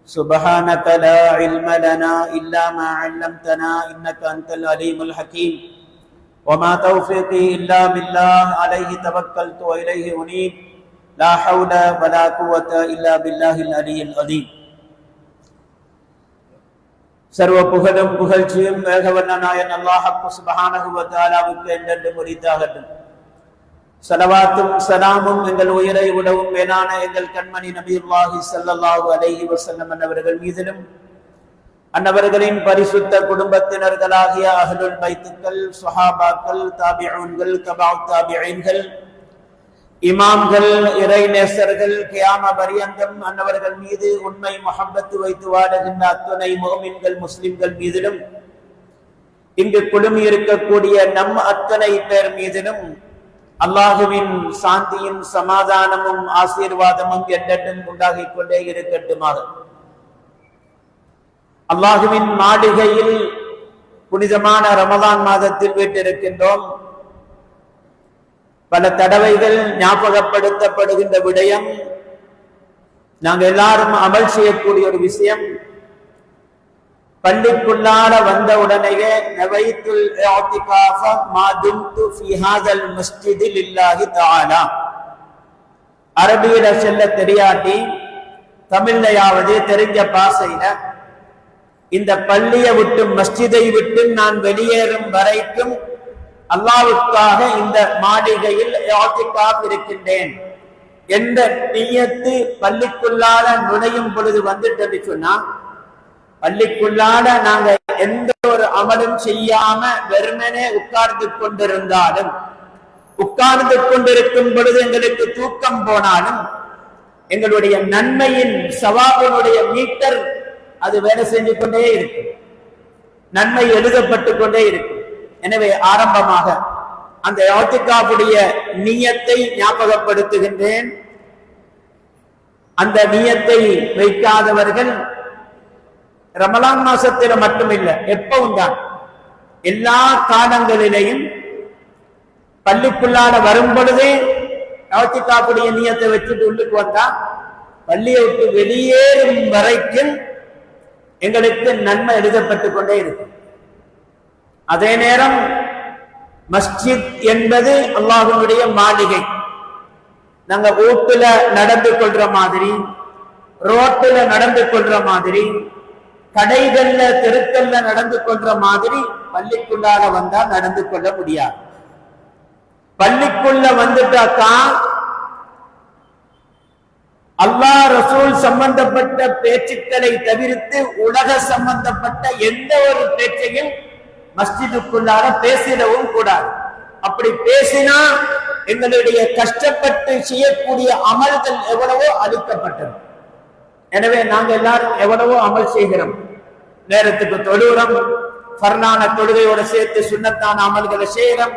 سبحانك لا علم لنا إلا ما علمتنا إنك أنت العليم الحكيم وما توفيقي إلا بالله عليه توكلت وإليه أنيب لا حول ولا قوة إلا بالله العلي العظيم. சர்வ புகழும் புகழ்ச்சியும் வேகவண்ணனாயன் அல்லாஹ் சுப்ஹானஹு வ தஆலாவுக்கு என்றென்றும் உரித்தாகட்டும். ஸலவாத்தும் ஸலாமும் எங்கள் உயிரை விடவும் மேலான எங்கள் கண்மணி நபியுல்லாஹி ஸல்லல்லாஹு அலைஹி வஸல்லம் அன்னவர்கள் மீதிலும் அன்னவர்களின் பரிசுத்த குடும்பத்தினர்களாகிய அஹ்லுல் பைத்துக்கள், ஸஹாபாக்கள், தாபிஊன்கள், தபஅத் தாபிஈன்கள், இமாம்கள், இறைநேசர்கள், கியாம பரியந்தம் அன்னவர்கள் மீது உண்மை முஹப்பத் வைத்து வாழுகின்ற அத்துணை முஃமின்கள் முஸ்லிம்கள் மீதிலும் இங்கு குழுமி இருக்கக்கூடிய நம் அத்தனை பேர் மீதிலும் அல்லாஹுவின் சாந்தியும் சமாதானமும் ஆசீர்வாதமும் என்றென்றும் உண்டாகிக் கொண்டே இருக்கட்டுமாக. அல்லாஹுவின் மாளிகையில் புனிதமான ரமதான் மாதத்தில் வீட்டிருக்கின்றோம். பல தடவைகள் ஞாபகப்படுத்தப்படுகின்ற விடயம், நாங்கள் எல்லாரும் அமல் செய்யக்கூடிய ஒரு விஷயம், பள்ளிக்குள்ளார வந்த உடனேயே நவைத்துல் இஅ்திகாஃப மா தும்து ஃபீ ஹாதல் மஸ்ஜிதி லில்லாஹி தஆலா. அரபியில சொல்ல தெரியாட்டி தமிழ்லையாவது தெரிஞ்ச பாசையில, இந்த பள்ளியை விட்டு மஸ்ஜிதை விட்டு நான் வெளியேறும் வரைக்கும் அல்லாஹ்வுக்காக இந்த மாளிகையில் இஅ்திகாஃப் இருக்கின்றேன் என்ற நியத்து பள்ளிக்குள்ளார நுழையும் பொழுது வந்துட்டு சொன்னா, பள்ளிக்குள்ளாட நாங்க எந்த ஒரு அமலும் செய்யாம வெறுமனே உட்கார்ந்து கொண்டிருந்தாலும், உட்கார்ந்து கொண்டிருக்கும் பொழுது எங்களுக்கு தூக்கம் போனாலும், எங்களுடைய நன்மையின் சவாபினுடைய மீட்டர் அது வேலை செஞ்சு கொண்டே இருக்கும், நன்மை எழுதப்பட்டு கொண்டே இருக்கும். எனவே ஆரம்பமாக அந்த இஅ்திகாஃபுடைய நியத்தை ஞாபகப்படுத்துகின்றேன். அந்த நியத்தை வைக்காதவர்கள் ரமலான் மாசத்தில மட்டுமில்ல, எப்பவும் தான், எல்லா காலங்களிலேயும் பள்ளிக்குள்ளாட வரும் பொழுதே இஅ்திகாஃபுடைய நியத்தை வச்சுட்டு உள்ளுக்கு வந்தா பள்ளியை விட்டு வெளியேறும் வரைக்கும் எங்களுக்கு நன்மை எழுதப்பட்டு கொண்டே இருக்கும். அதே நேரம் மஸ்ஜித் என்பது அல்லாஹ்வுடைய மாளிகை. நாங்க வீட்டுல நடந்து கொள்ற மாதிரி, ரோட்டுல நடந்து கொள்ற மாதிரி, கடைகள்ல தெருக்கள்ல நடந்து கொள்ற மாதிரி பள்ளிக்குள்ளால வந்தா நடந்து கொள்ள முடியாது. பள்ளிக்குள்ள வந்துட்டாக்கா அல்லாஹ் ரசூல் சம்பந்தப்பட்ட பேச்சுக்களை தவிர்த்து உலக சம்பந்தப்பட்ட எந்த ஒரு பேச்சையும் மஸ்ஜிதுக்குள்ளால பேசிடவும் கூடாது. அப்படி பேசினா எங்களுடைய கஷ்டப்பட்டு செய்யக்கூடிய அமல்கள் எவ்வளவோ அளிக்கப்பட்டது. எனவே நாங்க எல்லாரும் எவ்வளவோ அமல் செய்கிறோம். நேரத்துக்கு தொழுகிறோம், ஃபர்லான தொழுகையோட சேர்த்து சுன்னத்தான அமல்களை செய்கிறோம்,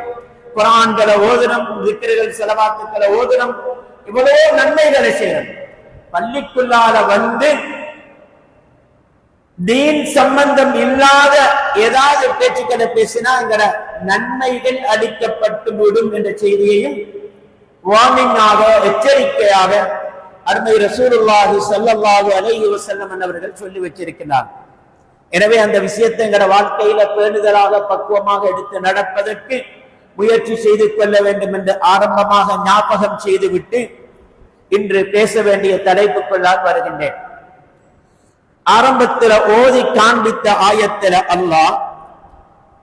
குர்ஆன்களை ஓதுறோம், திக்ருகள் ஸலவாத்துக்களை ஓதுறோம், இவ்வளவோ நன்மைகளை செய்கிறோம். பள்ளிக்குள்ளால வந்து தீன் சம்பந்தம் இல்லாத ஏதாவது பேச்சுக்களை பேசினா என்கிற நன்மைகள் அளிக்கப்பட்டு விடும் என்ற செய்தியையும் வார்னிங்காக, எச்சரிக்கையாக அருமை ரசூலுல்லாஹி ஸல்லல்லாஹு அலைஹி வஸல்லம் அவர்கள் சொல்லி வச்சிருக்கிறார். எனவே அந்த விஷயத்தை எங்கட வாழ்க்கையில பேணுதலாக பக்குவமாக எடுத்து நடப்பதற்கு முயற்சி செய்து கொள்ள வேண்டும் என்று ஆரம்பமாக ஞாபகம் செய்துவிட்டு இன்று பேச வேண்டிய தலைப்புக்குள்ளால் வருகின்றேன். ஆரம்பத்தில் ஓதி காண்பித்த ஆயத்தில அல்லாஹ்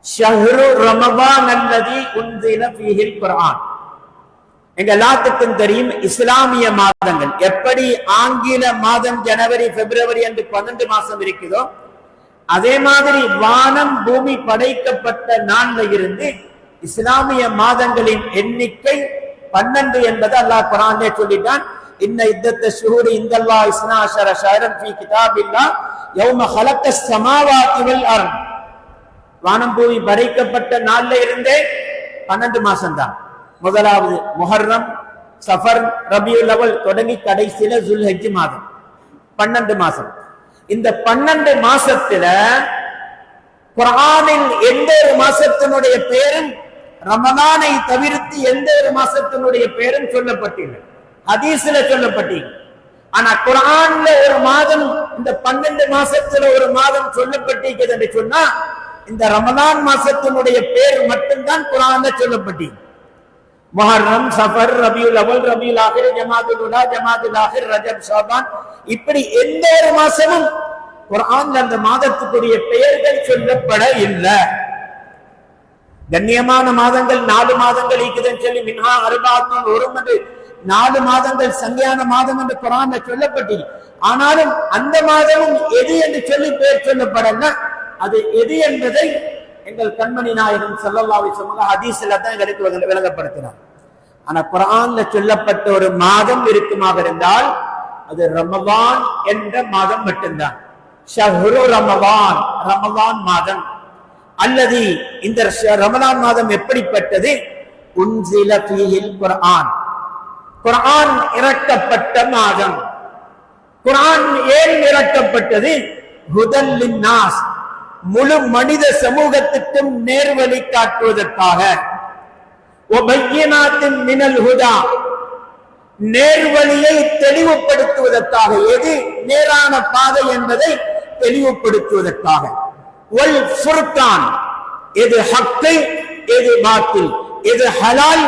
ஷஹ்ரு ரமதான் அல்லதி உன்சில ஃபீஹில் குர்ஆன், எங்க எல்லாத்துக்கும் தெரியும் இஸ்லாமிய மாதங்கள் எப்படி ஆங்கில மாதம் ஜனவரி பிப்ரவரி என்று 12 மாசம் இருக்குதோ, அதே மாதிரி வானம் பூமி படைக்கப்பட்ட நாள்ல இருந்து இஸ்லாமிய மாதங்களின் எண்ணிக்கை 12 என்பது அல்லாஹ் குர்ஆனிலே சொல்லிட்டான். இன்ன இத்தத்த ஷுஹூரி இந்தல்லாஹ் 12 ஷஹ்ரன் ஃபீ கிதாபில்லாஹ் யௌம ஹலக்கஸ் ஸமாவாதி வல் அர்த், வானம் பூமி படைக்கப்பட்ட நாள்ல இருந்தே 12 மாசம் தான். முதலாவது முஹர்ரம், சஃபர், ரபியுல் அவல் தொடங்கி கடைசியில ஜுல்ஹஜ் மாதம் 12 மாசம். இந்த 12 மாசத்துல குர்ஆனில் எந்த ஒரு மாசத்தினுடைய பேரும் ரமலானை தவிர்த்து எந்த ஒரு மாசத்தினுடைய பேரும் சொல்லப்பட்டில்லை, ஹதீஸ்ல சொல்லப்பட்டில்லை. ஆனா குர்ஆன்ல ஒரு மாதம் இந்த 12 மாசத்துல ஒரு மாதம் சொல்லப்பட்டிருக்கிறது என்று சொன்னா இந்த ரமலான் மாசத்தினுடைய பேர் மட்டும்தான் குர்ஆன்ல சொல்லப்பட்டிருக்கு. முஹர்ரம், சஃபர், ரபியுல் அவல், ரபியுல் ஆகிர், ஜமாதுல் உலா, ஜமாதுல் ஆகிர், ரஜப், ஷாபான், இப்படி எந்த ஒரு மாசமும் குர்ஆன்ல அந்த மாதத்துக்குரிய பெயர்கள் சொல்லப்பட இல்லை. கண்ணியமான மாதங்கள் 4 மாதங்கள் இருக்குதுன்னு சொல்லி மின்ஹா அர்பாத்துன் ஹுரும் என்று 4 மாதங்கள் சங்கையான மாதம் என்று குர்ஆன்ல சொல்லப்பட்டது. ஆனாலும் அந்த மாதமும் எது என்று சொல்லி பெயர் சொல்லப்படல. அது எது என்பதை எங்கள் கண்மணி நாயகம் ஸல்லல்லாஹு அலைஹி வஸல்லம் ஹதீஸ்ல தான் எங்களுக்கு விளங்கப்படுத்தினார். ஆனா குர்ஆன்ல சொல்லப்பட்ட ஒரு மாதம் இருக்குமாக இருந்தால் அது ரமலான் என்ற மாதம் மட்டும்தான். ஷஹ்ரு ரமலான், ரமலான் மாதம். அல்லது இந்த ரமலான் மாதம் எப்படிப்பட்டது? உன்சில ஃபீஹில் குர்ஆன், குர்ஆன் இறக்கப்பட்ட மாதம். குர்ஆன் ஏன் இறக்கப்பட்டது? ஹுதல் லின்னாஸ், முழு மனித சமூகத்துக்கும் நேர்வழி காட்டுவதற்காக. வபய்யினாத்தின் மினல் ஹுதா, நேர்வழியை தெளிவுபடுத்துவதற்காக. எது நேரான பாதை என்பதை தெளிவுபடுத்துவதற்காக. வல் ஃபுர்கான், எது ஹக்கு, எது பாத்தில், எது ஹலால்,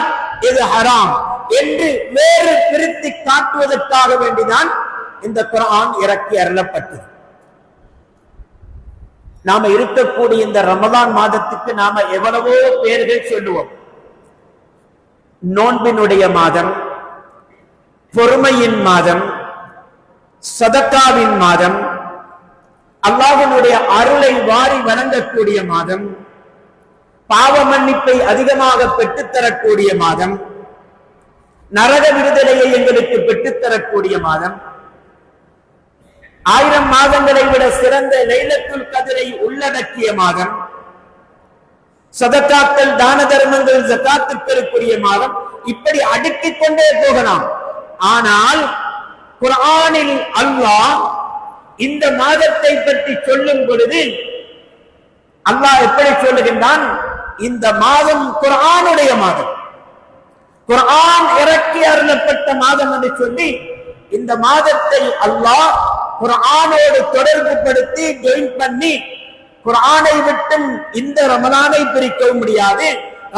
எது ஹராம் என்று வேறு பிரித்து காட்டுவதற்காக வேண்டிதான் இந்த குர்ஆன் இறக்கி அருளப்பட்டது. நாம இருக்கக்கூடிய இந்த ரமலான் மாதத்துக்கு நாம எவ்வளவோ பெயர்கள் சொல்லுவோம். நோன்பினுடைய மாதம், பொறுமையின் மாதம், சதக்காவின் மாதம், அல்லாஹ்வுடைய அருளை வாரி வழங்கக்கூடிய மாதம், பாவ மன்னிப்பை அதிகமாக பெற்றுத்தரக்கூடிய மாதம், நரக விடுதலையை எங்களுக்கு பெற்றுத்தரக்கூடிய மாதம், 1000 மாதங்களை விட சிறந்த லைலத்துல் கத்ரை உள்ளடக்கிய மாதம், சதகாக்கள், தான தர்மங்கள், ஜகாத்துக்களுக்குரிய மாதம். இப்படி அடுக்கிக் கொண்டே போகலாம். ஆனால் குர்ஆனில் அல்லாஹ் இந்த மாதத்தை பற்றி சொல்லும் பொழுது அல்லாஹ் எப்படி சொல்லுகின்றான்? இந்த மாதம் குர்ஆனுடைய மாதம், குர்ஆன் இறக்கி அருளப்பட்ட மாதம் என்று சொல்லி இந்த மாதத்தை அல்லாஹ் குர்ஆனோடு தொடர்பு படுத்தி ஜாயின் பண்ணி, குர்ஆனை விட்டும் இந்த ரமலானை பிரிக்கவும் முடியாது,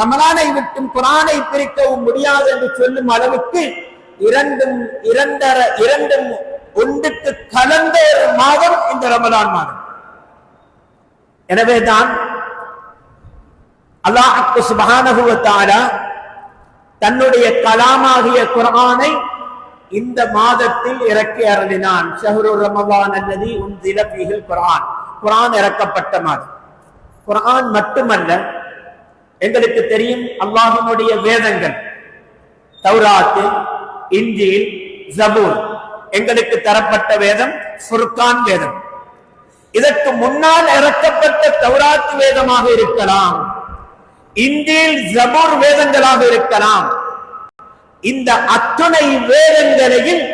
ரமலானை விட்டும் குர்ஆனை பிரிக்கவும் முடியாது என்று சொல்லும் அளவுக்கு இரண்டும் ஒன்றுக்கு கலந்த ஒரு மாதம் இந்த ரமலான் மாதம். எனவேதான் அல்லாஹ் சுப்ஹானஹு வ தஆலா தன்னுடைய கலாமாகிய குர்ஆனை இந்த மாதத்தில் இறக்கி அருளினான். ஷஹ்ரு ரமலான் அல்லதி உன்சில ஃபீஹில் குர்ஆன், குர்ஆன் இறக்கப்பட்ட மாதம். குர்ஆன் மட்டுமல்ல, எங்களுக்கு தெரியும் அல்லாஹ்வுடைய வேதங்கள், தௌராத், இன்ஜீல், ஜபூர், எங்களுக்கு தரப்பட்ட வேதம் ஃபுர்கான் வேதம். இதற்கு முன்னால் இறக்கப்பட்ட தௌராத் வேதமாக இருக்கலாம், இன்ஜீல், ஜபூர் வேதங்களாக இருக்கலாம். இந்த அத்துணை வேதங்களையும்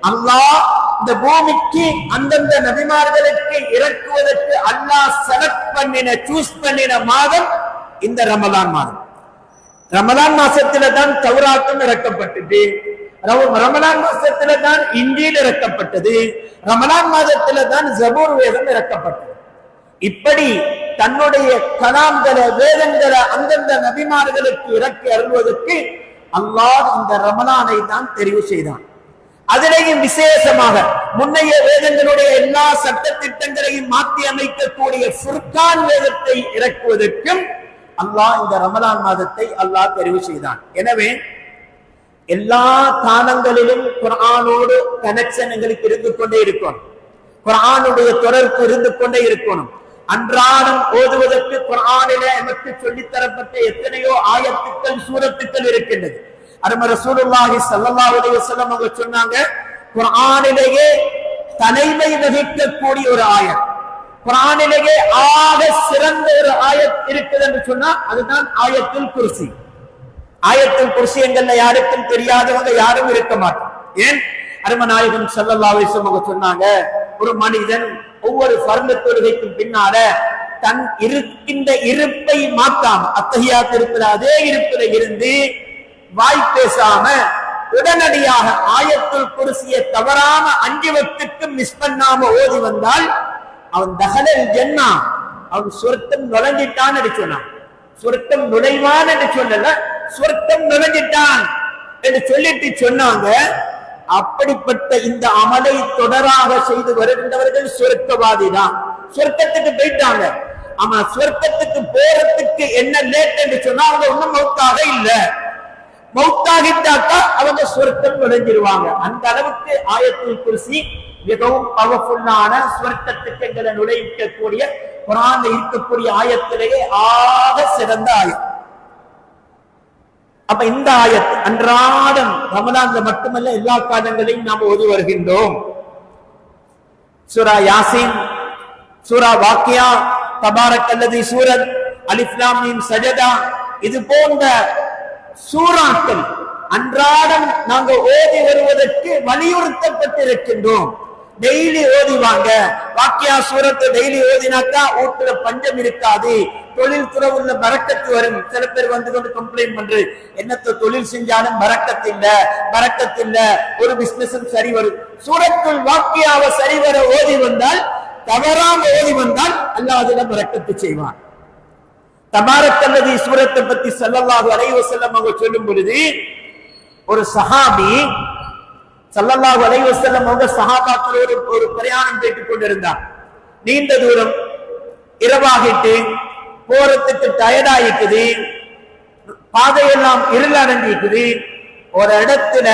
அல்லாஹ் இந்த பூமிக்கு அந்தந்த நபிமார்களுக்கு இறக்குவதற்கு அல்லாஹ் செலக்ட் பண்ணின, சூஸ் பண்ணின மாதம் இந்த ரமலான் மாதம். ரமலான் மாசத்துல தான் தௌராத்தும் இறக்கப்பட்டது, ரமலான் மாசத்துல தான் இன்ஜீல் இறக்கப்பட்டது, ரமலான் மாதத்துல தான் ஜபூர் வேதம் இறக்கப்பட்டது. இப்படி தன்னுடைய கலாம்கள வேதங்களை அந்தந்த நபிமார்களுக்கு இறக்கி அருள்வதற்கு அல்லாஹ் இந்த ரமலானை தான் தெரிவு செய்தான். அதிலேயும் விசேஷமாக முன்னைய வேதங்களுடைய எல்லா சட்ட திட்டங்களையும் மாற்றி அமைக்கக்கூடிய ஃபுர்கான் வேதத்தை இறக்குவதற்கும் அல்லாஹ் இந்த ரமலான் மாதத்தை அல்லாஹ் தெரிவு செய்தான். எனவே எல்லா காலங்களிலும் குர்ஆனோடு கனெக்ஷன் எங்களுக்கு இருந்து கொண்டே இருக்கணும், குர்ஆனுடைய தொடர்பு இருந்து கொண்டே இருக்கணும். அன்றாடம் ஓதுவதற்கு குர்ஆனிலே நமக்கு சொல்லித் தரப்பட்ட எத்தனையோ ஆயத்துக்கள், சூரத்துக்கள் இருக்கின்றது. அருமை ரசூலுல்லாஹி ஸல்லல்லாஹு அலைஹி வஸல்லம் அவங்க சொன்னாங்க, குர்ஆனிலேயே தலைமை வகிக்கக்கூடிய ஒரு ஆயத், குர்ஆனிலேயே ஆக சிறந்த ஒரு ஆயத் இருக்குது என்று சொன்னா அதுதான் ஆயத்துல் குர்சி. ஆயத்துல் குர்சி எங்கள்ல யாருக்கும் தெரியாதவங்க யாரும் இருக்க மாட்டோம். ஏன்? அருமை நாயகம் ஸல்லல்லாஹு அலைஹி வஸல்லம் அவங்க சொன்னாங்க, ஒரு மனிதன் ஒவ்வொரு ஃபர்து தொழுகைக்கும் பின்னால தன் இருக்கின்ற இருப்பை மாற்றாம, அத்தஹியாத் இருக்கிற அதே இருப்பில இருந்து வாய் பேசாம உடனடியாக ஆயத்துல் குர்சியை தவறாம 5 வக்துக்கு மிஸ் பண்ணாம ஓதி வந்தால் அவன் தஹலல் ஜன்னா, அவன் சொர்க்கம் நுழைஞ்சிட்டான் என்று சொன்னான். சொர்க்கம் நுழைவான் என்று சொல்லல, சொர்க்கம் நுழைஞ்சிட்டான் என்று சொல்லிட்டு சொன்னாங்க. அப்படிப்பட்ட இந்த அமலை தொடராக செய்து வருகின்றவர்கள் சொர்க்கவாதி தான், சொர்க்கத்துக்கு போயிட்டாங்க. ஆமா, சொர்க்கத்துக்கு போறதுக்கு என்ன லேட் என்று சொன்னா அவங்க ஒண்ணும் மௌத்தாக இல்ல, மௌத்தாகிட்டாக்கா அவங்க சொர்க்கம் நுழைஞ்சிருவாங்க. அந்த அளவுக்கு ஆயத்துல் குர்சி மிகவும் பவர்ஃபுல்லான சொர்க்கத்துக்கு எங்களை நுழைக்கக்கூடிய குர்ஆன்ல இருக்கக்கூடிய ஆயத்திலேயே ஆக சிறந்த ஆயத். அப்ப இந்த ஆயத் அன்றாடம் ரமலான்ல மட்டுமல்ல எல்லா காலங்களையும் நாம் ஓதி வருகின்றோம். சூரா யாசீன், சூரா வாக்கியா, தபாரக்கல்லதி சூரத், அலிஃப் லாம் மீம் சஜதா, இது போன்ற சூறாக்கள் அன்றாடம் நாங்க ஓதி வருவதற்கு வலியுறுத்தப்பட்டிருக்கின்றோம். டெய்லி ஓதிவாங்க. வாக்கியா சூரத்தை டெய்லி ஓதினாக்கா வீட்டுல பஞ்சம் இருக்காது, தொழில் துறவுல பரக்கத்து வரும். சில பேர் வந்து கொண்டு கம்ப்ளைண்ட் பண்றது, என்னத்த தொழில் செஞ்சாலும் பரக்கத்து இல்ல, ஒரு பிசினஸும் சரி வரும். சூரத்துல் வாக்கியாவை சரிவர ஓதி வந்தால், தவறாம ஓதி வந்தால் அல்லாஹ் அதுல பரக்கத்து செய்வான். தபாரக்கல்லதி சூரத்தை பத்தி ஸல்லல்லாஹு அலைஹி வஸல்லம் அவங்க சொல்லும் பொழுது, ஒரு சஹாபி ஸல்லல்லாஹு அலைஹி வஸல்லம் அவங்க சஹாபாக்களோடு ஒரு பிரயாணம் போய்ட்டுக் கொண்டிருந்தார். நீண்ட தூரம், இரவாகிட்டு போறதுக்கு டயர்ட் ஆயிக்குது, பாதையெல்லாம் இருள் அடைஞ்சிக்குது. ஒரு இடத்துல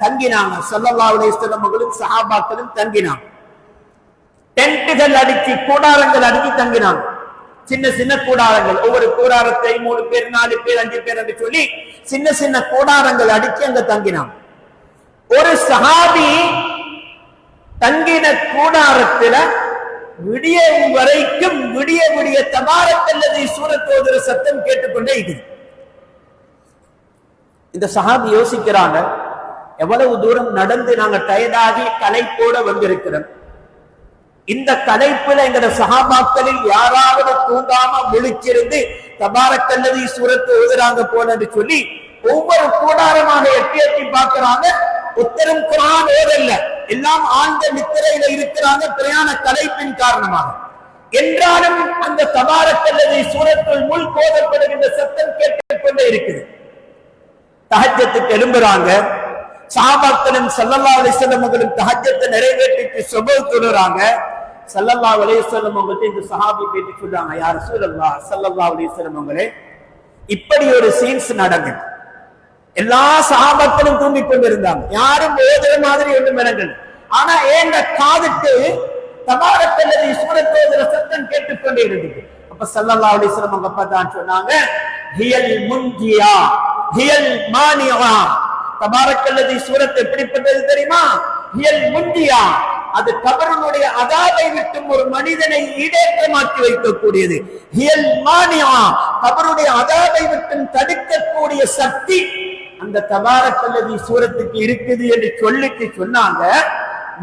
தங்கினாங்க. ஸல்லல்லாஹு அலைஹி வஸல்லம் அவங்களும் சஹாபாக்களும் தங்கினாங்க. டென்ட்டுகள் அடிச்சு, கூடாரங்கள் அடிச்சு தங்கினாங்க. சின்ன சின்ன கூடாரங்கள், ஒவ்வொரு கூடாரத்தை 3 பேர் 4 பேர் 5 பேர் என்று சொல்லி சின்ன சின்ன கூடாரங்கள் அடிச்சு அங்க தங்கினாங்க. ஒரு சஹாபி தங்கின கூடாரத்துல விடிய வரைக்கும் விடிய தபாரக்கல்லதி சூரத் ஓதுற சத்தம் கேட்டுக்கொண்டே இருக்குது. இந்த சஹாபி யோசிக்கிறாங்க, எவ்வளவு தூரம் நடந்து நாங்க டயர்டாகி களைப்போட வந்திருக்கிறோம். இந்த கலைப்புல எங்கட சஹாபாக்களில் யாராவது தூங்காம முழிச்சிருந்து தபாரக்கல்லதி சூரத்து ஓதுறாங்க போலன்னு சொல்லி ஒவ்வொரு கூடாரமாக எட்டி எட்டி பார்க்கிறாங்க. உத்தரம் குர்ஆன் ஓதல்ல, எல்லாம் ஆழ்ந்த நித்திரையில இருக்கிறாங்க பிரயாண கலைப்பின் காரணமாக. என்றாலும் அந்த தபாரக்கல்லதி சூரத்துல் முல்க் ஓதப்படுகின்ற சத்தம் கேட்டுக்கொண்டே இருக்குது. தஹஜ்ஜத்துக்கு எழும்புறாங்க. சஹாபாக்களும் ஸல்லல்லாஹு அலைஹி வஸல்லம் அவர்களும் தஹஜ்ஜத்தை நிறைவேற்றிட்டு சுபஹ் தொழுறாங்க. ஸல்லல்லாஹு அலைஹி வஸல்லம் அவர்கள் இந்த சஹாபி பேட்டி சொல்றாங்க, யா ரசூலல்லாஹ் ஸல்லல்லாஹு அலைஹி வஸல்லம் அவர்களே, இப்படி ஒரு சீன்ஸ் நடக்குது. எல்லா சஹாபாக்களும் தூங்கிக் கொண்டிருந்தாங்க, யாரும் ஓதுற மாதிரி ஒன்றும் நடக்கல. ஆனா ஏன் காதுக்கு தபாரக்கல்லதி சூரத் ஓதுற சத்தம் கேட்டுக்கொண்டே இருந்தது. அப்ப ஸல்லல்லாஹு அலைஹி வஸல்லம் அவங்க அப்பதான் சொன்னாங்க, ஹியல் முன்ஜியா ஹியல் மானியா. தபாரக்கல்லதி சூரத் எப்படிப்பட்டது தெரியுமா? ஹியல் முன்ஜியா, அது கபருடைய அதாபை விட்டும் ஒரு மனிதனை ஈடேற்றமாக்கி வைக்கக்கூடியது. ஹியல் மானியா, கபருடைய அதாபை விட்டும் தடுக்கக்கூடிய சக்தி அந்த தபாரக்கல்லதி சூரத்துக்கு இருக்குது என்று சொல்லிட்டு சொன்னாங்க.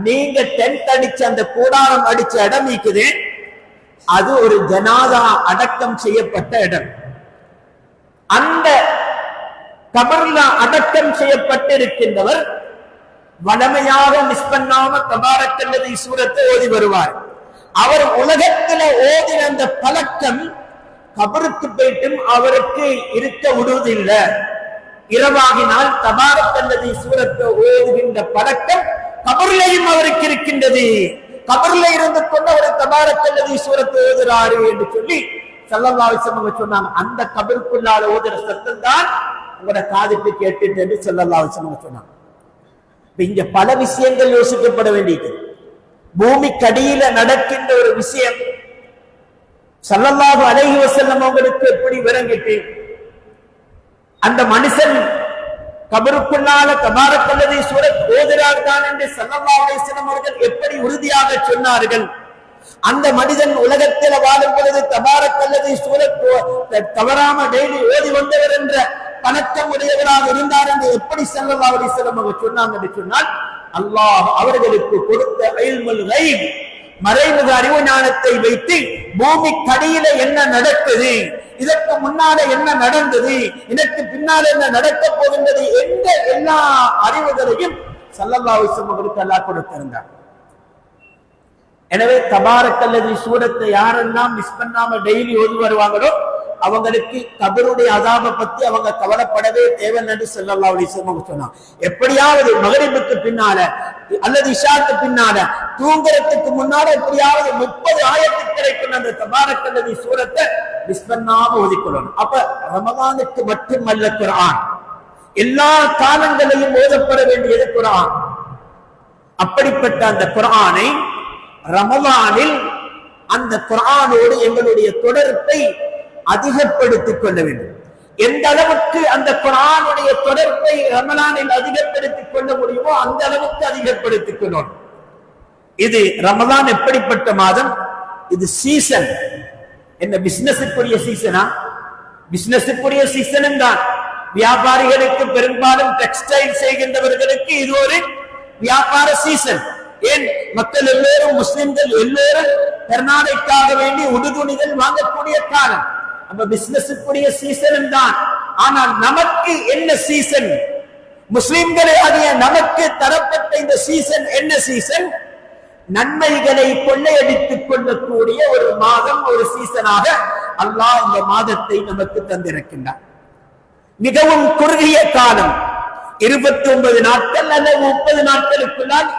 நீங்க டென்ட் அடிச்ச அந்த கூடாரம் அடிச்ச இடம் இருக்குது, அது ஒரு ஜனாதா அடக்கம் செய்யப்பட்ட இடம். அந்த கபர்ல அடக்கம் செய்யப்பட்டிருக்கின்றவர் வளமையாக மிஸ் பண்ணாம தபாரக்கல்லதி சூரத்தை ஓதி வருவார். அவர் உலகத்துல ஓதின அந்த பழக்கம் கபருக்கு போயிட்டும் அவருக்கு இருக்க விடுவதில்லை. இரவாகினால் தபாரக்கல்லதி சூரத்தை ஓதுகின்ற பழக்கம் கபர்லையும் அவருக்கு இருக்கின்றது. கபர்ல இருந்து கொண்டு அவர் தபாரக்கல்லதி சூரத்தை ஓதுறாரு என்று சொல்லி ஸல்லல்லாஹு அலைஹி வஸல்லம் சொன்னாங்க. அந்த கபருக்குள்ளால ஓதுற சத்தம் தான் உங்களோட காதுக்கு கேட்டுட்டு என்று ஸல்லல்லாஹு அலைஹி வஸல்லம் சொன்னாங்க. இங்க பல விஷயங்கள் யோசிக்கப்பட வேண்டியது. பூமிக்கடியில நடக்கின்ற ஒரு விஷயம் ஸல்லல்லாஹு அலைஹி வஸல்லம் அவங்களுக்கு எப்படி விளங்கிட்டு, அந்த மனுஷன் கபருக்குள்ளால தபாரக்கல்லதி சூரத் ஓதுறார் தான் என்று ஸல்லல்லாஹு அலைஹி வஸல்லம் அவர்கள் எப்படி உறுதியாக சொன்னார்கள். அந்த மனிதன் உலகத்தில் வாழும் பொழுது தபாரக்கல்லதி சூரத் தவறாம டெய்லி ஓதி வந்தவர் என்ற பணக்கம் உடையவராக இருந்தார் என்று எப்படி ஸல்லல்லாஹு அலைஹி வஸல்லம் அவர்கள் சொன்னாங்க என்று சொன்னால், அல்லாஹ் அவர்களுக்கு கொடுத்த இல்முல் கைப், மறைமுக அறிவு ஞானத்தை வைத்து பூமிக்கடியில என்ன நடக்குது, இதற்கு முன்னால என்ன நடந்தது, இதற்கு பின்னால் என்ன நடக்கப் போகின்றது என்ற எல்லா அறிவுகளையும் ஸல்லல்லாஹு அலைஹி வஸல்லம் அவர்களுக்கு அல்லாஹ் கொடுத்திருந்தார். எனவே தபாரக்கல்லதி சூரத்தை யாரெல்லாம் மிஸ் பண்ணாம டெய்லி ஓதி வருவாங்களோ அவங்களுக்கு கபருடைய அதாபை பத்தி அவங்க கவலைப்படவே தேவைன்னு ஸல்லல்லாஹு அலைஹி வஸல்லம் சொன்னாங்க. எப்படியாவது மகரிபுக்கு பின்னால அல்லது இஷாக்கு பின்னால தூங்குறதுக்கு முன்னால எப்படியாவது 30 ஆயத்து கிடைக்கும் அந்த தபாரக்கல்லதி சூரத்தை மிஸ் பண்ணாம ஓதிக்கொள்ளணும். அப்ப ரமலானுக்கு மட்டுமல்ல குர்ஆன், எல்லா காலங்களையும் ஓதப்பட வேண்டியது குர்ஆன். அப்படிப்பட்ட அந்த குர்ஆனை ரமலானில் அந்த குர்ஆனோடு எங்களுடைய தொடர்பை அதிகப்படுத்திக் கொள்ள வேண்டும். எந்த அளவுக்கு அந்த குர்ஆனுடைய தொடர்பை ரமலானில் அதிகப்படுத்திக் கொள்ள முடியுமோ அந்த அளவுக்கு அதிகப்படுத்திக் கொள்ளணும். இது ரமலான் எப்படிப்பட்ட மாதம்? இது சீசன். என்ன பிசினஸுக்குரிய சீசனா? பிசினஸுக்குரிய சீசனும் தான். வியாபாரிகளுக்கு, பெரும்பாலும் டெக்ஸ்டைல் செய்கின்றவர்களுக்கு இது ஒரு வியாபார சீசன். ஏன் மக்கள் எல்லோரும், முஸ்லிம்கள் எல்லோரும் கர்நாடகாக வேண்டி உடுதுணிகள் வாங்கக்கூடிய காலம். அப்ப பிசினஸுக்குரிய சீசனும் தான். ஆனால் நமக்கு என்ன சீசன்? முஸ்லிம்களே ஆகிய நமக்கு தரப்பட்ட இந்த சீசன் என்ன சீசன்? நன்மைகளை கொள்ளையடித்துக் கொள்ளக்கூடிய ஒரு மாதம், ஒரு சீசனாக அல்லாஹ் இந்த மாதத்தை நமக்கு தந்திருக்கின்றார். மிகவும் குறுகிய காலம், 29 நாட்கள் அல்லது 30 நாட்களுக்குள்ளால்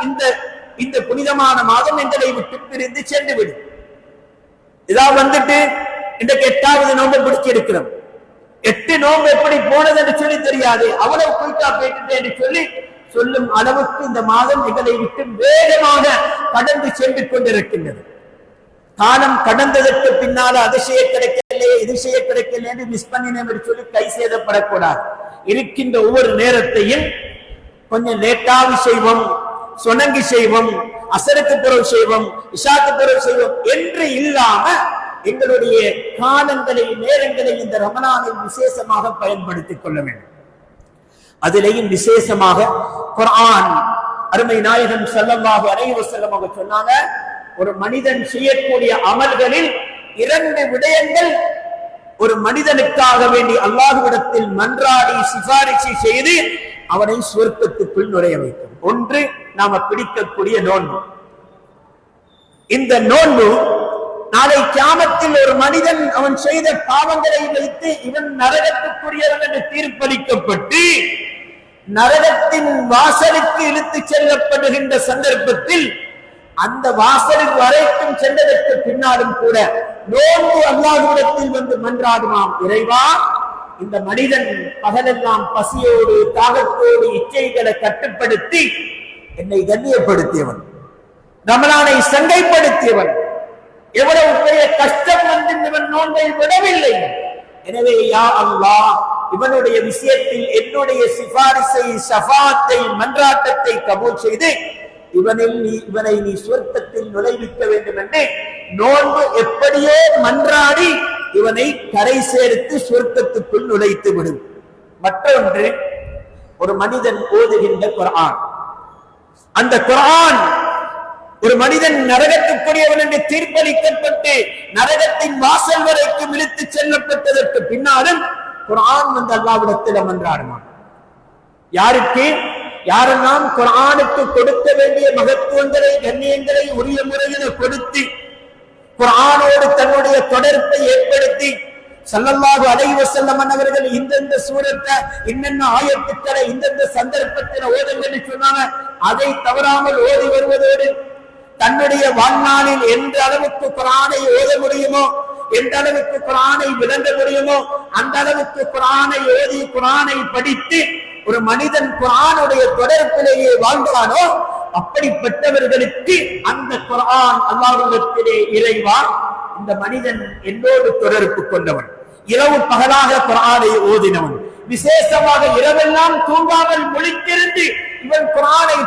இந்த புனிதமான மாதம் எங்களை விட்டு பிரிந்து சென்று விடும். இதா வந்துட்டு இன்றைக்கு 8வது நோன்பை பிடிச்சி இருக்கிறோம். 8 நோன்பு எப்படி போனது என்று சொல்லி தெரியாது. அவ்வளவு குயிக்கா போயிட்டு என்று சொல்லி சொல்லும் அளவுக்கு இந்த மாதம் எங்களை விட்டு வேகமாக கடந்து சென்று கொண்டிருக்கின்றது. காலம் கடந்ததற்கு பின்னால அதிசய கிடைக்கலையே, இதுசெய்ய கிடைக்கலையே என்று மிஸ் பண்ணினோம் என்று சொல்லி கை சேதப்படக்கூடாது. இருக்கின்ற ஒவ்வொரு நேரத்தையும் கொஞ்சம் லேட்டாவி செய்வோம், சொனங்கி செய்வோம், அசருக்கு பிறகு செய்வோம், இஷாக்கு பிறகு செய்வோம் என்று இல்லாம எங்களுடைய காலங்களை, நேரங்களை இந்த ரமலானில் விசேஷமாக பயன்படுத்திக் கொள்ள வேண்டும். அதிலேயும் விசேஷமாக குர்ஆன், அருமை நாயகம் ஸல்லல்லாஹு அலைஹி வஸல்லம் அவங்க சொன்னாங்க, ஒரு மனிதன் செய்யக்கூடிய அமல்களில் 2 விடயங்கள் ஒரு மனிதனுக்காக வேண்டி அல்லாஹ்விடத்தில் மன்றாடி சிபாரிசு செய்து அவனை சொர்க்கத்துக்குள் நுழைய வைக்கும். ஒன்று, நாம பிடிக்கக்கூடிய நோன்பு. இந்த நோன்பு நாளை கியாமத்தில் ஒரு மனிதன் அவன் செய்த பாவங்களை வைத்து இவன் நரகத்துக்குரியவன் என்று தீர்ப்பளிக்கப்பட்டு நரகத்தின் வாசலுக்கு இழுத்து செல்லப்படுகின்ற சந்தர்ப்பத்தில் அந்த வாசலுக்கு வரைக்கும் சென்றதற்கு பின்னாலும் கூட நோன்பு அல்லாஹ்விடத்தில் வந்து மன்றாடுமாம், இறைவா, இந்த மனிதன் பகலெல்லாம் பசியோடு தாகத்தோடு இச்சைகளை கட்டுப்படுத்தி என்னை கண்ணியப்படுத்தியவன், ரமலானை சங்கைப்படுத்தியவன், எவ்வளவு பெரிய கஷ்டம் வந்து இவன் நோன்பை விடவில்லை. எனவே யா அல்லாஹ், இவனுடைய விஷயத்தில் என்னுடைய சிபாரிசை, ஷஃபாத்தை, மன்றாட்டத்தை கபூல் செய்து இவனை நீ சொர்க்கத்தில் நுழைவிக்க வேண்டும் என்று நோன்பு எப்படியோ மன்றாடி இவனை கரை சேர்த்து சொர்க்கத்துக்குள் நுழைத்து விடும். மற்றொன்று, ஒரு மனிதன் ஓதுகின்ற குர்ஆன். அந்த குர்ஆன் ஒரு மனிதன் நரகத்துக்குரியவன் என்று தீர்ப்பளிக்கப்பட்டு நரகத்தின் வாசல் வரைக்கும் இழுத்து செல்லப்பட்டதற்கு பின்னாலும் குர்ஆன் வந்து அல்லாஹ்விடத்தில் மன்றாடுவான். யாருக்கு? யாரெல்லாம் குர்ஆனுக்கு கொடுக்க வேண்டிய மகத்துவங்களை, கண்ணியங்களை உரிய முறையில் கொடுத்து குர்ஆனோடு தன்னுடைய தொடர்பை ஏற்படுத்தி ஸல்லல்லாஹு அலைஹி வஸல்லம் அவர்கள் இந்தந்த சூரத்தை, இன்னென்ன ஆயத்துக்களை இந்தந்த சந்தர்ப்பத்தில் ஓதுங்கன்னு சொன்னாங்க, அதை தவறாமல் ஓதி வருவதோடு தன்னுடைய வாழ்நாளில் எந்த அளவுக்கு குர்ஆனை ஓத முடியுமோ, எந்த அளவுக்கு குர்ஆனை விளங்க முடியுமோ அந்த அளவுக்கு குர்ஆனை ஓதி, குர்ஆனை படித்து ஒரு மனிதன் குர்ஆனுடைய தொடர்பிலேயே வாழ்ந்தானோ அப்படிப்பட்டவர்களுக்கு அந்த குர்ஆன் அல்லாஹ்விடத்திலே, இறைவா, இந்த மனிதன் என்னோடு தொடர்பு கொண்டவன், இரவு பகலாக குர்ஆனை ஓதினவன், விசேஷமாக இரவெல்லாம் தூங்காமல் முழித்திருந்து இவன் குர்ஆனை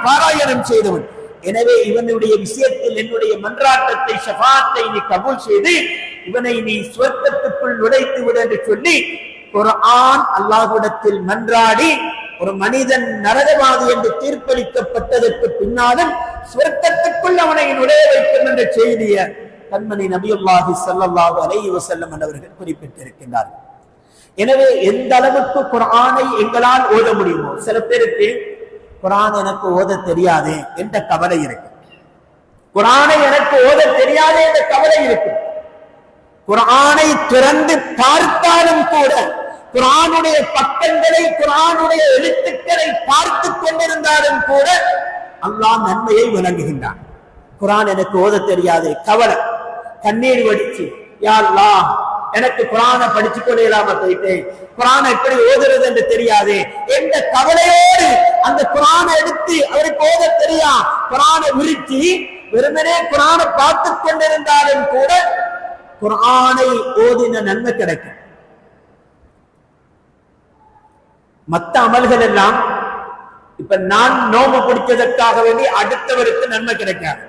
பாராயணம் செய்தவன், எனவே இவனுடைய விஷயத்தில் என்னுடைய மன்றாட்டத்தை, ஷஃபாத்தை நீ கபூல் செய்து இவனை நீ சொர்க்கத்துக்குள் நுழைத்து விடு என்று சொல்லி குர்ஆன் அல்லாஹ்விடத்தில் மன்றாடி ஒரு மனிதன் நரகவாதி என்று தீர்ப்பளிக்கப்பட்டதற்கு பின்னாலும் சொர்க்கத்துக்குள் அவனை நுழைய வைக்கும் என்ற செய்தியை கண்மணி நபியுல்லாஹி ஸல்லல்லாஹு அலைஹி வஸல்லம் அவர்கள் குறிப்பிட்டிருக்கின்றார்கள். எனவே எந்த அளவுக்கு குர்ஆனை எங்களால் ஓத முடியுமோ, சில பேருக்கு குர்ஆன் எனக்கு ஓத தெரியாது என்ற கவலை இருக்கு. குர்ஆனை எனக்கு ஓத தெரியாது என்ற கவலை இருக்கு. குர்ஆனை திறந்து பார்த்தாலும் கூட, குர்ஆனுடைய பக்கங்களை, குர்ஆனுடைய எழுத்துக்களை பார்த்து கொண்டிருந்தாலும் கூட அல்லாஹ் நன்மையை வழங்குகின்றான். குர்ஆன் எனக்கு ஓத தெரியாது, கவலை, கண்ணீர் வடிச்சு, யா அல்லாஹ் எனக்கு குர்ஆனை படிச்சு கொள்ள இயலாம போயிட்டேன், குர்ஆனை எப்படி ஓதுறது என்று தெரியாது என்ற கவலையோடு அந்த குர்ஆனை எடுத்து, அவருக்கு ஓத தெரியா, குர்ஆனை விரிச்சு வெறுமனே குர்ஆனை பார்த்து கொண்டிருந்தாலும் கூட குர்ஆனை ஓதின நன்மை கிடைக்கும். மற்ற அமல்கள் எல்லாம், இப்ப நான் நோம்பு பிடிச்சதற்காக வேண்டி அடுத்தவருக்கு நன்மை கிடைக்காது.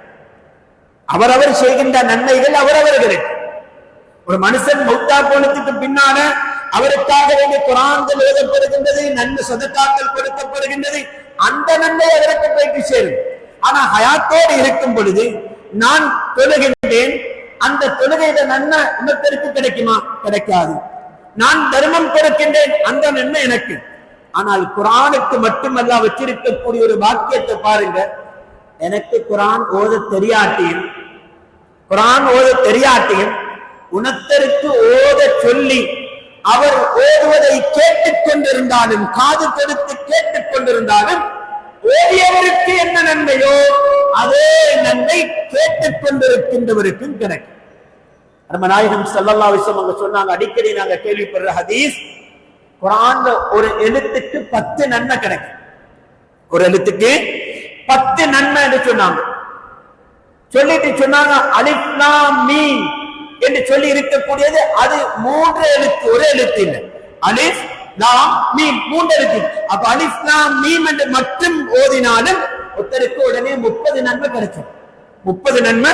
அவரவர் செய்கின்ற நன்மைகள் அவரவர்களுக்கு. ஒரு மனுஷன் மௌத்தா போனதுக்கு பின்னால அவருக்காக வேண்டிய குர்ஆன்கள் ஓதப்படுகின்றது, நன்மை சதகாக்கள் கொடுக்கப்படுகின்றது, அந்த நன்மை அவருக்கு போய்ட்டு சேரும். ஆனா ஹயாத்தோடு இருக்கும் பொழுது நான் தொழுகின்றேன், அந்த தொழுகையில நன்மை இன்னொருத்தருக்கு கிடைக்குமா? கிடைக்காது. நான் தர்மம் கொடுக்கின்றேன், அந்த நன்மை எனக்கு. ஆனால் குர்ஆனுக்கு மட்டுமல்ல வச்சிருக்கக்கூடிய ஒரு வாக்கியத்தை பாருங்க. எனக்கு குர்ஆன் ஓத தெரியாட்டியும், குர்ஆன் ஓத தெரியாட்டியும் உனத்தருக்கு ஓத சொல்லி அவர் ஓதுவதை கேட்டுக் கொண்டிருந்தாலும், காது கொடுத்து கேட்டுக் கொண்டிருந்தாலும், ஓதியவருக்கு என்ன நன்மையோ அதே நன்மை கேட்டுக் கொண்டிருக்கின்றவருக்கும் கிடைக்கும். நாயகம் ஸல்லல்லாஹு அலைஹி வஸல்லம் சொன்னாங்க, அடிக்கடி நாங்க கேள்விப்படுற ஹதீஸ், குர்ஆன்ல ஒரு எழுத்துக்கு 10 நன்மை கிடைக்கும். ஒரு எழுத்துக்கு 10 நன்மை என்று சொன்னாங்க. சொல்லிட்டு சொன்னாங்க அலிஃப் லாம் மீம் என்று சொல்லி இருக்கக்கூடியது அது 3 எழுத்து, ஒரு எழுத்து இல்லை. அலிஃப் லாம் மீம் 3 எழுத்து. அப்ப அலிஃப் லாம் மீம் என்று மட்டும் ஓதினாலும் ஒருத்தருக்கு உடனே 30 நன்மை கிடைக்கும். 30 நன்மை